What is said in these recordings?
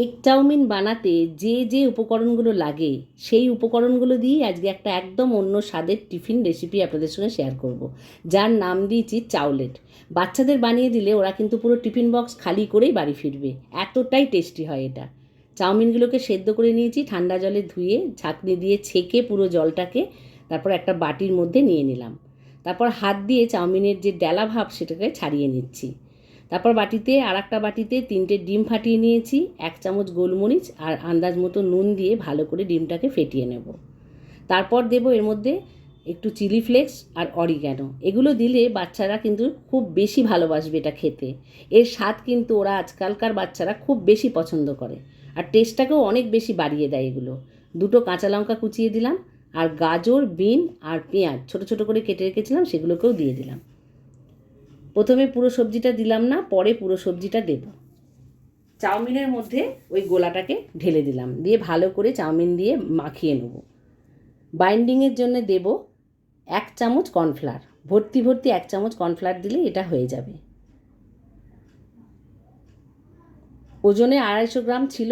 Egg chowmein বানাতে যে যে উপকরণগুলো লাগে সেই উপকরণগুলো দিয়েই আজকে একটা একদম অন্য স্বাদের টিফিন রেসিপি আপনাদের সঙ্গে শেয়ার করব, যার নাম দিয়েছি চাউলেট। বাচ্চাদের বানিয়ে দিলে ওরা কিন্তু পুরো টিফিন বক্স খালি করেই বাড়ি ফিরবে, এতটাই টেস্টি হয় এটা। চাউমিনগুলোকে সেদ্ধ করে নিয়েছি, ঠান্ডা জলে ধুয়ে ছাঁকনি দিয়ে ছেঁকে পুরো জলটাকে তারপর একটা বাটির মধ্যে নিয়ে নিলাম। তারপর হাত দিয়ে চাউমিনের যে ডেলা ভাব সেটাকে ছাড়িয়ে নিচ্ছি। তারপর বাটিতে আরেকটা বাটিতে 3টে ডিম ফাটিয়ে নিয়েছি, 1 চামচ গোলমরিচ আর আন্দাজ মতো নুন দিয়ে ভালো করে ডিমটাকে ফেটিয়ে নেব। তারপর দেব এর মধ্যে একটু চিলি ফ্লেক্স আর অরিগ্যানো। এগুলো দিলে বাচ্চারা কিন্তু খুব বেশি ভালোবাসবে এটা খেতে। এর স্বাদ কিন্তু ওরা আজকালকার বাচ্চারা খুব বেশি পছন্দ করে, আর টেস্টটাকেও অনেক বেশি বাড়িয়ে দেয় এগুলো। 2টো কাঁচা লঙ্কা কুচিয়ে দিলাম, আর গাজর, বিন আর পেঁয়াজ ছোটো ছোটো করে কেটে রেখেছিলাম সেগুলোকেও দিয়ে দিলাম। প্রথমে পুরো সবজিটা দিলাম না, পরে পুরো সবজিটা দেব। চাউমিনের মধ্যে ওই গোলাটাকে ঢেলে দিলাম, দিয়ে ভালো করে চাউমিন দিয়ে মাখিয়ে নেব। বাইন্ডিংয়ের জন্য দেব 1 চামচ কর্নফ্লাওয়ার, ভর্তি ভর্তি 1 চামচ কর্নফ্লাওয়ার দিলে এটা হয়ে যাবে। ওজনে 250 গ্রাম ছিল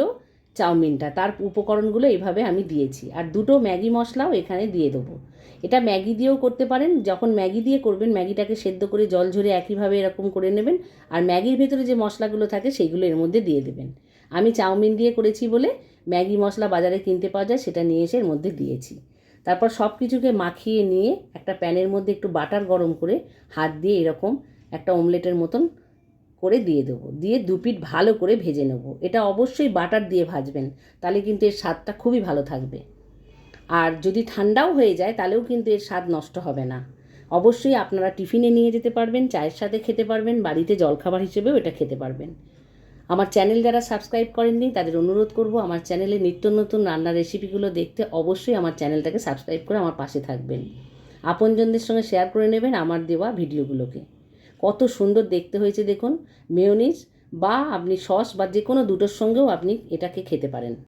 চাউমিনটা, তার উপকরণগুলো এভাবে আমি দিয়েছি। আর 2টো ম্যাগি মশলাও এখানে দিয়ে দেবো। এটা ম্যাগি দিয়েও করতে পারেন, যখন ম্যাগি দিয়ে করবেন ম্যাগিটাকে সেদ্ধ করে জল ঝরে একইভাবে এরকম করে নেবেন, আর ম্যাগির ভেতরে যে মশলাগুলো থাকে সেইগুলো এর মধ্যে দিয়ে দেবেন। আমি চাউমিন দিয়ে করেছি বলে ম্যাগি মশলা বাজারে কিনতে পাওয়া যায়, সেটা নিয়ে এসে এর মধ্যে দিয়েছি। তারপর সব কিছুকে মাখিয়ে নিয়ে একটা প্যানের মধ্যে একটু বাটার গরম করে হাত দিয়ে এরকম একটা অমলেটের মতন করে দিয়ে দেবো, দিয়ে 2 পিঠ ভালো করে ভেজে নেব। এটা অবশ্যই বাটার দিয়ে ভাজবেন, তাহলে কিন্তু এর স্বাদটা খুবই ভালো থাকবে। আর যদি ঠান্ডাও হয়ে যায় তাহলেও কিন্তু এর স্বাদ নষ্ট হবে না। অবশ্যই আপনারা টিফিনে নিয়ে যেতে পারবেন, চায়ের সাথে খেতে পারবেন, বাড়িতে জলখাবার হিসেবেও এটা খেতে পারবেন। আমার চ্যানেল যারা সাবস্ক্রাইব করেননি তাদের অনুরোধ করব, আমার চ্যানেলে নিত্য নতুন রান্নার রেসিপিগুলো দেখতে অবশ্যই আমার চ্যানেলটাকে সাবস্ক্রাইব করে আমার পাশে থাকবেন। আপনজনদের সঙ্গে শেয়ার করে নেবেন আমার দেওয়া ভিডিওগুলোকে। কত সুন্দর দেখতে হয়েছে দেখুন। মেয়োনিজ বা আপনি সস বা যে কোনো দুটোর সঙ্গেও আপনি এটাকে খেতে পারেন।